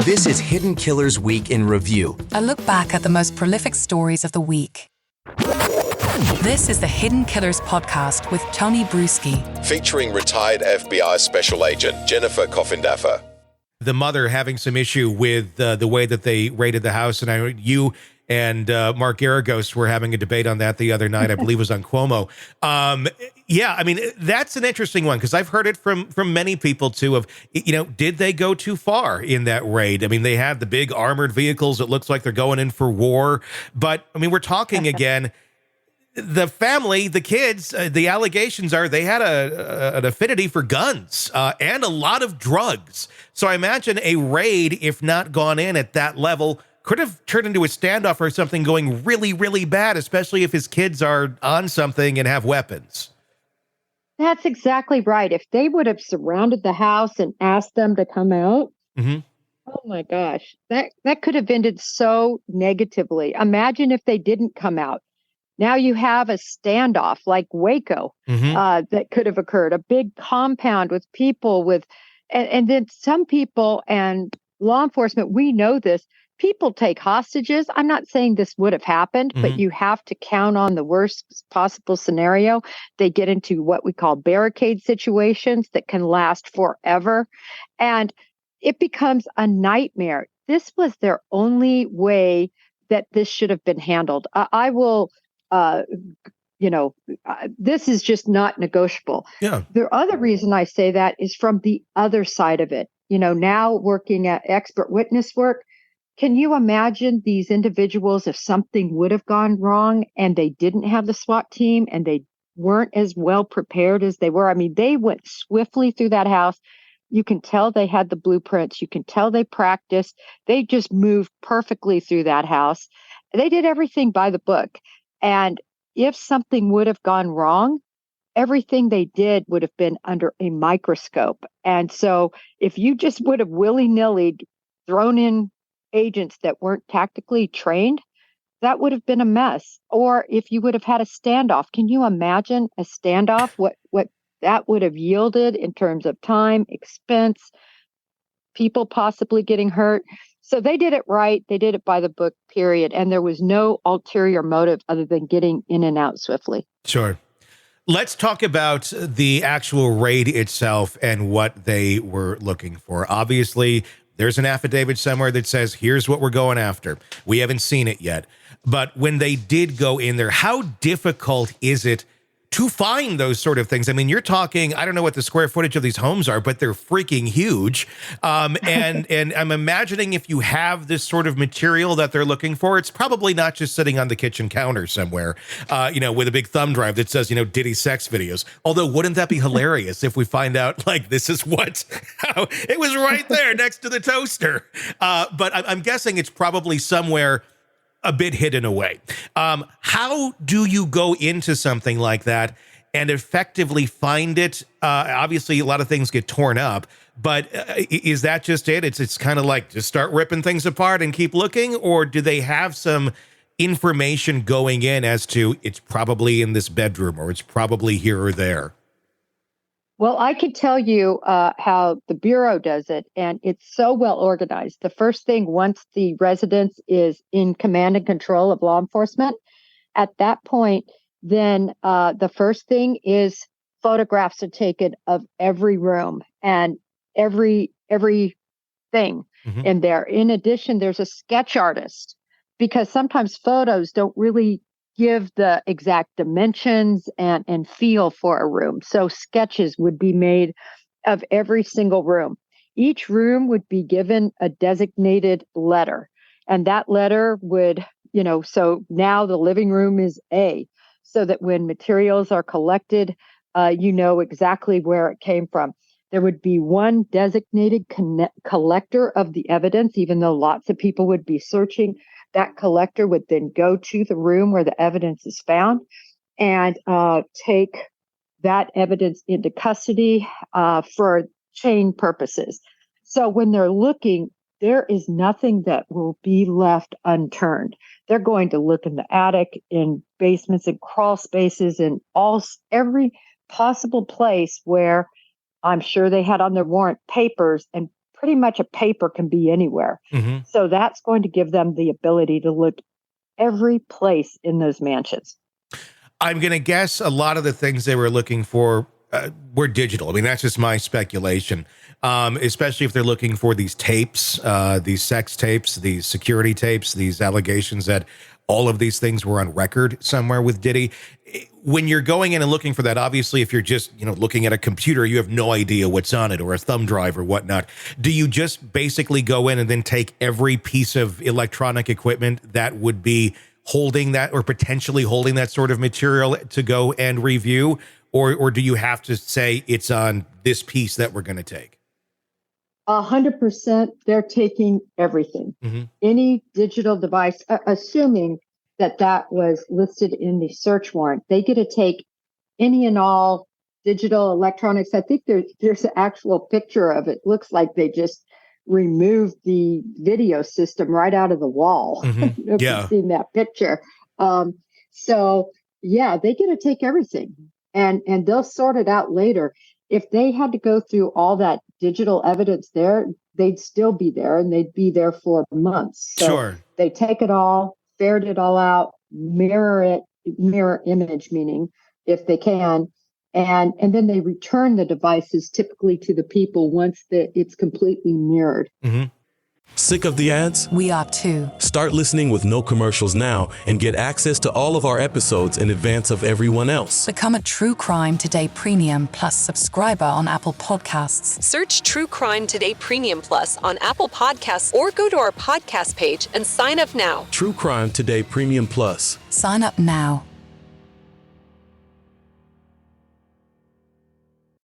This is Hidden Killers Week in Review. A look back at the most prolific stories of the week. This is the Hidden Killers podcast with Tony Brueski. Featuring retired FBI Special Agent Jennifer Coffindaffer. The mother having some issue with the way that they raided the house. And I know you and Mark Garagos were having a debate on that the other night. I believe it was on Cuomo. Yeah, I mean, that's an interesting one because I've heard it from many people, too, of, you know, did they go too far in that raid? I mean, they had the big armored vehicles. It looks like they're going in for war. But, I mean, we're talking again, the family, the kids, the allegations are they had an affinity for guns and a lot of drugs. So I imagine a raid, if not gone in at that level, could have turned into a standoff or something going really, really bad, especially if his kids are on something and have weapons. That's exactly right. If they would have surrounded the house and asked them to come out, oh my gosh, that could have ended so negatively. Imagine if they didn't come out. Now you have a standoff like Waco that could have occurred, a big compound with people and then some people and law enforcement, we know this, people take hostages. I'm not saying this would have happened, but you have to count on the worst possible scenario. They get into what we call barricade situations that can last forever. And it becomes a nightmare. This was their only way that this should have been handled. I will, this is just not negotiable. Yeah. The other reason I say that is from the other side of it. You know, now working at expert witness work, can you imagine these individuals if something would have gone wrong and they didn't have the SWAT team and they weren't as well prepared as they were? I mean, they went swiftly through that house. You can tell they had the blueprints. You can tell they practiced. They just moved perfectly through that house. They did everything by the book. And if something would have gone wrong, everything they did would have been under a microscope. And so if you just would have willy-nilly thrown in agents that weren't tactically trained, that would have been a mess. Or if you would have had a standoff, can you imagine a standoff? What that would have yielded in terms of time, expense, people possibly getting hurt. So they did it right. They did it by the book, period. And there was no ulterior motive other than getting in and out swiftly. Sure. Let's talk about the actual raid itself and what they were looking for. Obviously, there's an affidavit somewhere that says, here's what we're going after. We haven't seen it yet. But when they did go in there, how difficult is it to find those sort of things? I mean, you're talking, I don't know what the square footage of these homes are, but they're freaking huge. And I'm imagining if you have this sort of material that they're looking for, it's probably not just sitting on the kitchen counter somewhere, with a big thumb drive that says, Diddy sex videos. Although, wouldn't that be hilarious if we find out, like, this is how it was right there next to the toaster. But I'm guessing it's probably somewhere a bit hidden away. How do you go into something like that and effectively find it? Obviously, a lot of things get torn up, but is that just it? It's kind of like just start ripping things apart and keep looking, or do they have some information going in as to it's probably in this bedroom or it's probably here or there? Well, I can tell you how the Bureau does it, and it's so well organized. The first thing, once the residence is in command and control of law enforcement, at that point, then the first thing is photographs are taken of every room and every thing in there. In addition, there's a sketch artist, because sometimes photos don't really give the exact dimensions and feel for a room. So sketches would be made of every single room. Each room would be given a designated letter. And that letter would, so now the living room is A, so that when materials are collected, you know exactly where it came from. There would be one designated collector of the evidence, even though lots of people would be searching. That collector would then go to the room where the evidence is found and take that evidence into custody for chain purposes. So when they're looking, there is nothing that will be left unturned. They're going to look in the attic, in basements, and crawl spaces, and every possible place where I'm sure they had on their warrant papers and pretty much a paper can be anywhere. Mhm. So that's going to give them the ability to look every place in those mansions. I'm going to guess a lot of the things they were looking for were digital. I mean, that's just my speculation, especially if they're looking for these tapes, these sex tapes, these security tapes, these allegations that all of these things were on record somewhere with Diddy. When you're going in and looking for that, obviously, if you're just, looking at a computer, you have no idea what's on it, or a thumb drive or whatnot. Do you just basically go in and then take every piece of electronic equipment that would be holding that or potentially holding that sort of material to go and review? Or do you have to say it's on this piece that we're going to take? 100%, they're taking everything. Mm-hmm. Any digital device, assuming that was listed in the search warrant, they get to take any and all digital electronics. I think there's an actual picture of it. Looks like they just removed the video system right out of the wall. Mm-hmm. If you've seen that picture. So yeah, they get to take everything. And they'll sort it out later. If they had to go through all that digital evidence there, they'd still be there, and they'd be there for months. So sure. They take it all, ferret it all out, mirror image, meaning if they can, and then they return the devices typically to the people once it's completely mirrored. Mm-hmm. Sick of the ads? We are too. Start listening with no commercials now and get access to all of our episodes in advance of everyone else. Become a True Crime Today Premium Plus subscriber on Apple Podcasts. Search True Crime Today Premium Plus on Apple Podcasts or go to our podcast page and sign up now. True Crime Today Premium Plus. Sign up now.